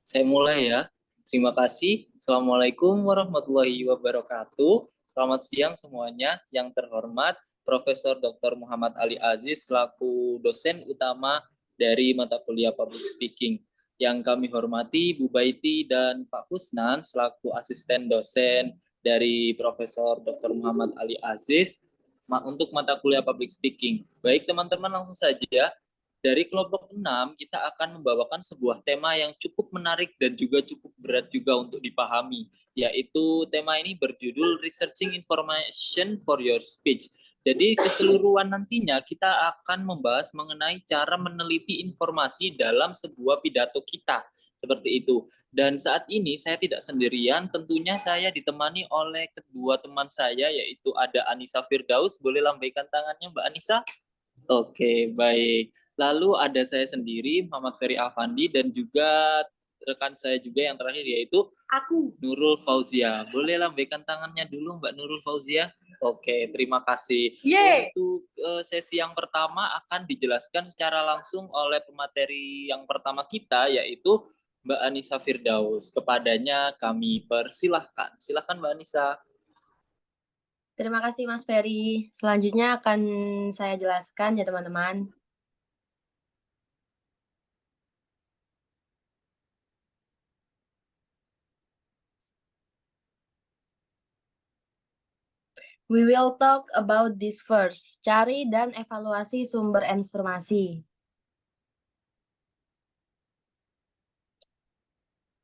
Saya mulai ya. Terima kasih. Assalamualaikum warahmatullahi wabarakatuh. Selamat siang semuanya. Yang terhormat Profesor Dr. Muhammad Ali Aziz selaku dosen utama dari mata kuliah Public Speaking. Yang kami hormati Bu Baiti dan Pak Kusnan selaku asisten dosen dari Profesor Dr. Muhammad Ali Aziz untuk mata kuliah Public Speaking. Baik teman-teman, langsung saja. Dari kelompok 6, kita akan membawakan sebuah tema yang cukup menarik dan juga cukup berat juga untuk dipahami, yaitu tema ini berjudul Researching Information for Your Speech. Jadi keseluruhan nantinya kita akan membahas mengenai cara meneliti informasi dalam sebuah pidato kita, seperti itu. Dan saat ini saya tidak sendirian, tentunya saya ditemani oleh kedua teman saya, yaitu ada Anissa Firdaus. Boleh lambaikan tangannya Mbak Anissa? Oke, baik. Lalu ada saya sendiri, Muhammad Ferry Afandi, dan juga rekan saya juga yang terakhir yaitu aku, Nurul Fauzia. Boleh lambaikan tangannya dulu Mbak Nurul Fauzia? Oke, terima kasih. Yeay. Untuk sesi yang pertama akan dijelaskan secara langsung oleh pemateri yang pertama kita, yaitu Mbak Anissa Firdaus. Kepadanya kami persilahkan. Silahkan Mbak Anissa. Terima kasih Mas Ferry. Selanjutnya akan saya jelaskan ya teman-teman. We will talk about this first. Cari dan evaluasi sumber informasi.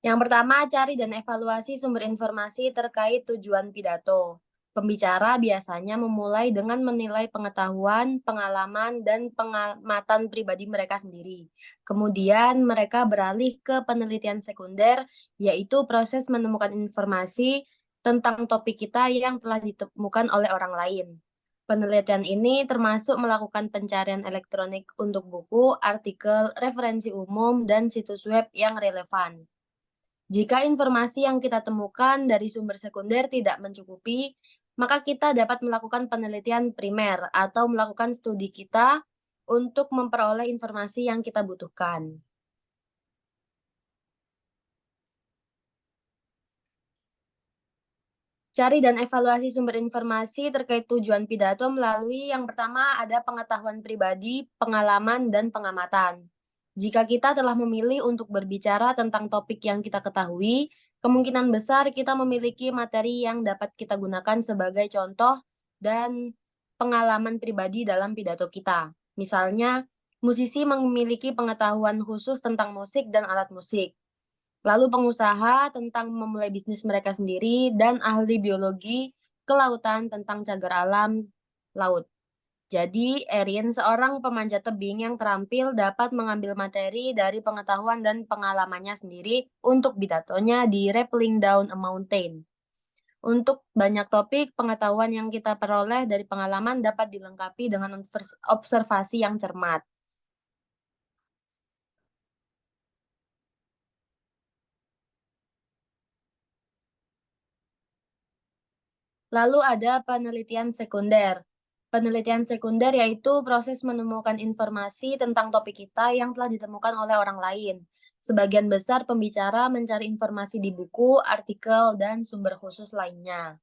Yang pertama, cari dan evaluasi sumber informasi terkait tujuan pidato. Pembicara biasanya memulai dengan menilai pengetahuan, pengalaman, dan pengamatan pribadi mereka sendiri. Kemudian mereka beralih ke penelitian sekunder, yaitu proses menemukan informasi tentang topik kita yang telah ditemukan oleh orang lain. Penelitian ini termasuk melakukan pencarian elektronik untuk buku, artikel, referensi umum, dan situs web yang relevan. Jika informasi yang kita temukan dari sumber sekunder tidak mencukupi, maka kita dapat melakukan penelitian primer atau melakukan studi kita untuk memperoleh informasi yang kita butuhkan. Cari dan evaluasi sumber informasi terkait tujuan pidato melalui yang pertama ada pengetahuan pribadi, pengalaman, dan pengamatan. Jika kita telah memilih untuk berbicara tentang topik yang kita ketahui, kemungkinan besar kita memiliki materi yang dapat kita gunakan sebagai contoh dan pengalaman pribadi dalam pidato kita. Misalnya, musisi memiliki pengetahuan khusus tentang musik dan alat musik. Lalu pengusaha tentang memulai bisnis mereka sendiri, dan ahli biologi kelautan tentang cagar alam laut. Jadi, Erin, seorang pemanjat tebing yang terampil dapat mengambil materi dari pengetahuan dan pengalamannya sendiri untuk pidatonya di Rappelling Down a Mountain. Untuk banyak topik, pengetahuan yang kita peroleh dari pengalaman dapat dilengkapi dengan observasi yang cermat. Lalu ada penelitian sekunder. Penelitian sekunder yaitu proses menemukan informasi tentang topik kita yang telah ditemukan oleh orang lain. Sebagian besar pembicara mencari informasi di buku, artikel, dan sumber khusus lainnya.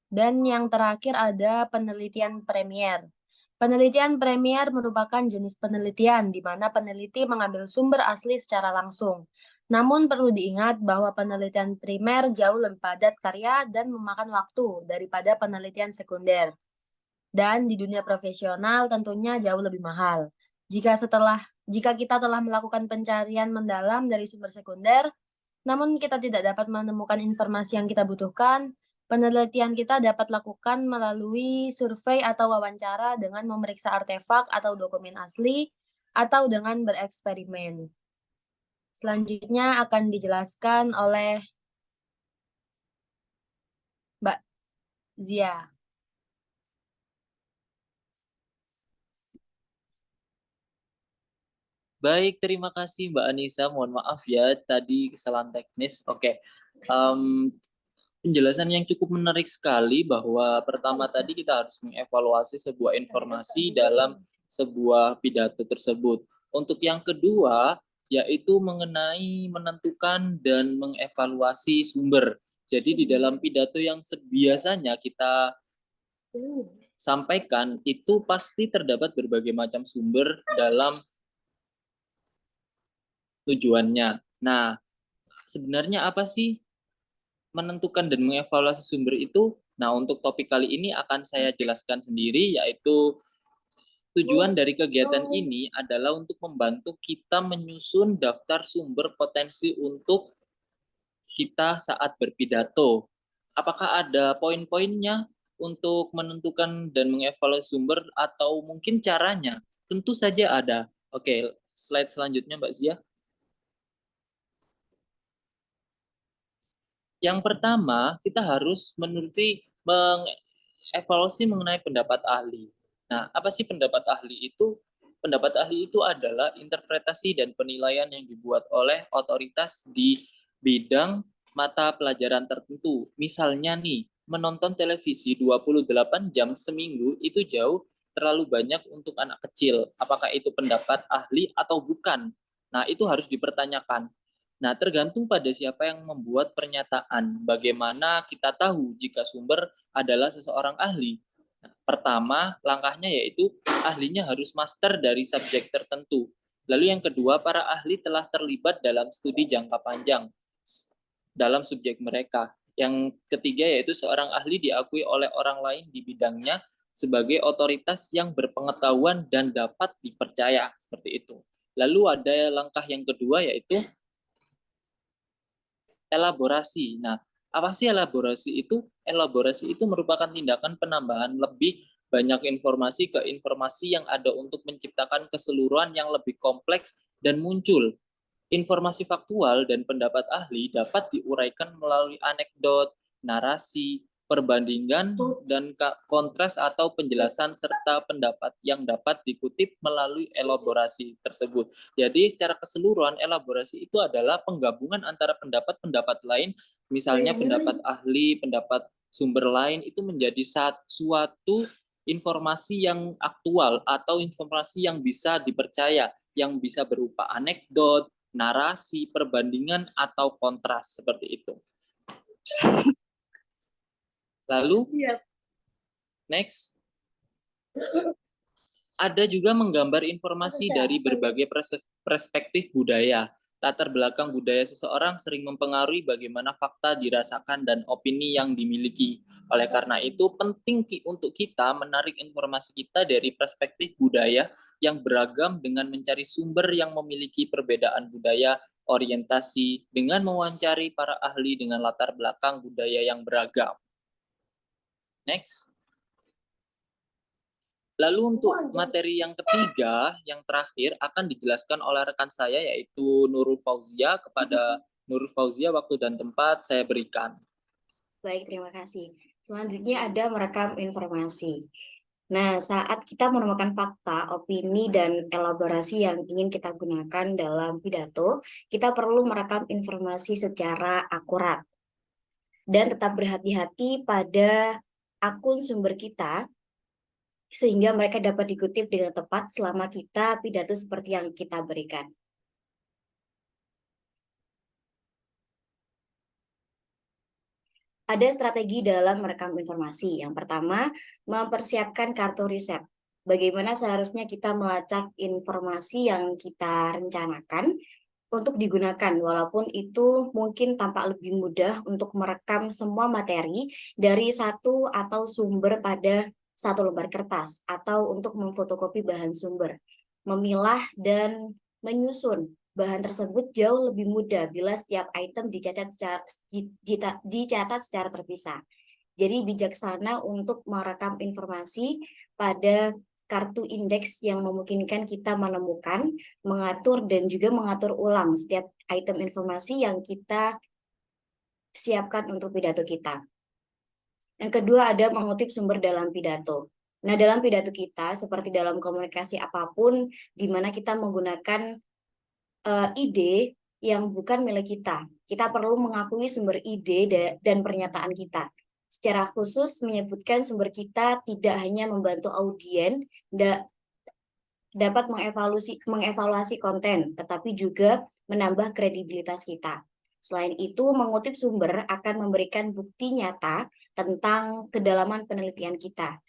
Dan yang terakhir ada penelitian premier. Penelitian premier merupakan jenis penelitian di mana peneliti mengambil sumber asli secara langsung. Namun perlu diingat bahwa penelitian primer jauh lebih padat karya dan memakan waktu daripada penelitian sekunder. Dan di dunia profesional tentunya jauh lebih mahal. Jika kita telah melakukan pencarian mendalam dari sumber sekunder, namun kita tidak dapat menemukan informasi yang kita butuhkan, penelitian kita dapat lakukan melalui survei atau wawancara dengan memeriksa artefak atau dokumen asli, atau dengan bereksperimen. Selanjutnya akan dijelaskan oleh Mbak Zia. Baik, terima kasih Mbak Anissa. Mohon maaf ya, tadi kesalahan teknis. Oke. penjelasan yang cukup menarik sekali bahwa pertama tadi kita harus mengevaluasi sebuah informasi dalam sebuah pidato tersebut. Untuk yang kedua, yaitu mengenai menentukan dan mengevaluasi sumber. Jadi di dalam pidato yang biasanya kita sampaikan itu pasti terdapat berbagai macam sumber dalam tujuannya. Nah, sebenarnya apa sih menentukan dan mengevaluasi sumber itu? Nah, untuk topik kali ini akan saya jelaskan sendiri, yaitu tujuan dari kegiatan ini adalah untuk membantu kita menyusun daftar sumber potensi untuk kita saat berpidato. Apakah ada poin-poinnya untuk menentukan dan mengevaluasi sumber atau mungkin caranya? Tentu saja ada. Oke, slide selanjutnya Mbak Zia. Yang pertama, kita harus mengevaluasi mengenai pendapat ahli. Nah, apa sih pendapat ahli itu? Pendapat ahli itu adalah interpretasi dan penilaian yang dibuat oleh otoritas di bidang mata pelajaran tertentu. Misalnya nih, menonton televisi 28 jam seminggu itu jauh terlalu banyak untuk anak kecil. Apakah itu pendapat ahli atau bukan? Nah, itu harus dipertanyakan. Nah, tergantung pada siapa yang membuat pernyataan. Bagaimana kita tahu jika sumber adalah seseorang ahli? Nah, pertama, langkahnya yaitu ahlinya harus master dari subjek tertentu. Lalu yang kedua, para ahli telah terlibat dalam studi jangka panjang dalam subjek mereka. Yang ketiga yaitu seorang ahli diakui oleh orang lain di bidangnya sebagai otoritas yang berpengetahuan dan dapat dipercaya. Seperti itu. Lalu ada langkah yang kedua yaitu elaborasi. Nah, apa sih elaborasi itu? Elaborasi itu merupakan tindakan penambahan lebih banyak informasi ke informasi yang ada untuk menciptakan keseluruhan yang lebih kompleks dan muncul. Informasi faktual dan pendapat ahli dapat diuraikan melalui anekdot, narasi, perbandingan, dan kontras atau penjelasan serta pendapat yang dapat dikutip melalui elaborasi tersebut. Jadi secara keseluruhan elaborasi itu adalah penggabungan antara pendapat-pendapat lain, misalnya pendapat ahli, pendapat sumber lain itu menjadi suatu informasi yang aktual atau informasi yang bisa dipercaya, yang bisa berupa anekdot, narasi, perbandingan, atau kontras seperti itu. Lalu, next, ada juga menggambar informasi dari berbagai perspektif budaya. Latar belakang budaya seseorang sering mempengaruhi bagaimana fakta dirasakan dan opini yang dimiliki. Oleh karena itu, penting untuk kita menarik informasi kita dari perspektif budaya yang beragam dengan mencari sumber yang memiliki perbedaan budaya, orientasi, dengan mewawancari para ahli dengan latar belakang budaya yang beragam. Next. Lalu untuk materi yang ketiga, yang terakhir akan dijelaskan oleh rekan saya yaitu Nurul Fauzia. Kepada Nurul Fauzia, waktu dan tempat saya berikan. Baik, terima kasih. Selanjutnya ada merekam informasi. Nah, saat kita menemukan fakta, opini, dan elaborasi yang ingin kita gunakan dalam pidato, kita perlu merekam informasi secara akurat. Dan tetap berhati-hati pada akun sumber kita, sehingga mereka dapat dikutip dengan tepat selama kita pidato seperti yang kita berikan. Ada strategi dalam merekam informasi. Yang pertama, mempersiapkan kartu riset. Bagaimana seharusnya kita melacak informasi yang kita rencanakan untuk digunakan, walaupun itu mungkin tampak lebih mudah untuk merekam semua materi dari satu atau sumber pada satu lembar kertas, atau untuk memfotokopi bahan sumber. Memilah dan menyusun bahan tersebut jauh lebih mudah bila setiap item dicatat secara terpisah. Jadi bijaksana untuk merekam informasi pada kartu indeks yang memungkinkan kita menemukan, mengatur, dan juga mengatur ulang setiap item informasi yang kita siapkan untuk pidato kita. Yang kedua ada mengutip sumber dalam pidato. Nah, dalam pidato kita, seperti dalam komunikasi apapun, di mana kita menggunakan ide yang bukan milik kita. kita perlu mengakui sumber ide dan pernyataan kita. Secara khusus menyebutkan sumber kita tidak hanya membantu audien dapat mengevaluasi konten, tetapi juga menambah kredibilitas kita. Selain itu, mengutip sumber akan memberikan bukti nyata tentang kedalaman penelitian kita.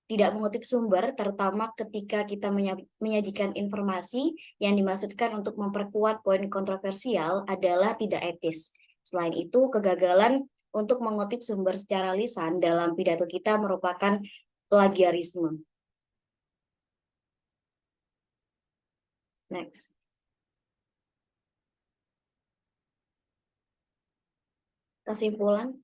Tidak mengutip sumber, terutama ketika kita menyajikan informasi yang dimaksudkan untuk memperkuat poin kontroversial adalah tidak etis. Selain itu, kegagalan untuk mengutip sumber secara lisan dalam pidato kita merupakan plagiarisme. Next. Kesimpulan.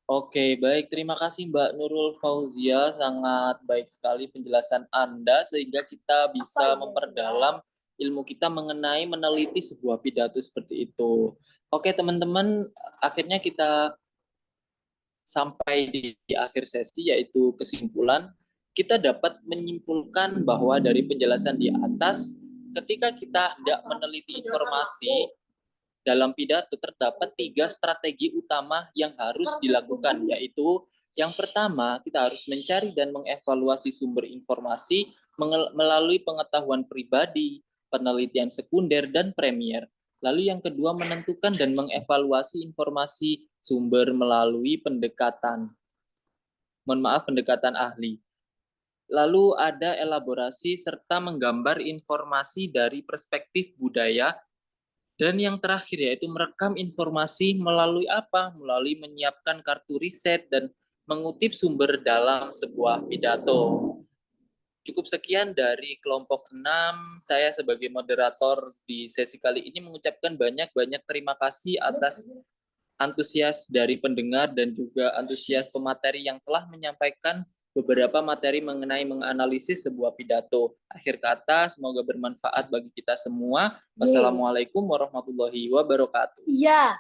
Oke, baik. Terima kasih Mbak Nurul Fauzia. Sangat baik sekali penjelasan Anda sehingga kita bisa memperdalam ilmu kita mengenai meneliti sebuah pidato seperti itu. Oke, teman-teman, akhirnya kita sampai di akhir sesi yaitu kesimpulan. Kita dapat menyimpulkan bahwa dari penjelasan di atas, ketika kita hendak meneliti informasi dalam pidato terdapat 3 strategi utama yang harus dilakukan, yaitu yang pertama, kita harus mencari dan mengevaluasi sumber informasi melalui pengetahuan pribadi, penelitian sekunder, dan premier. Lalu yang kedua, menentukan dan mengevaluasi informasi sumber melalui pendekatan ahli. Lalu ada elaborasi serta menggambar informasi dari perspektif budaya. Dan yang terakhir yaitu merekam informasi melalui apa? Melalui menyiapkan kartu riset dan mengutip sumber dalam sebuah pidato. Cukup sekian dari kelompok 6. Saya sebagai moderator di sesi kali ini mengucapkan banyak-banyak terima kasih atas antusias dari pendengar dan juga antusias pemateri yang telah menyampaikan beberapa materi mengenai menganalisis sebuah pidato. Akhir kata, semoga bermanfaat bagi kita semua. Wassalamualaikum warahmatullahi wabarakatuh. Iya.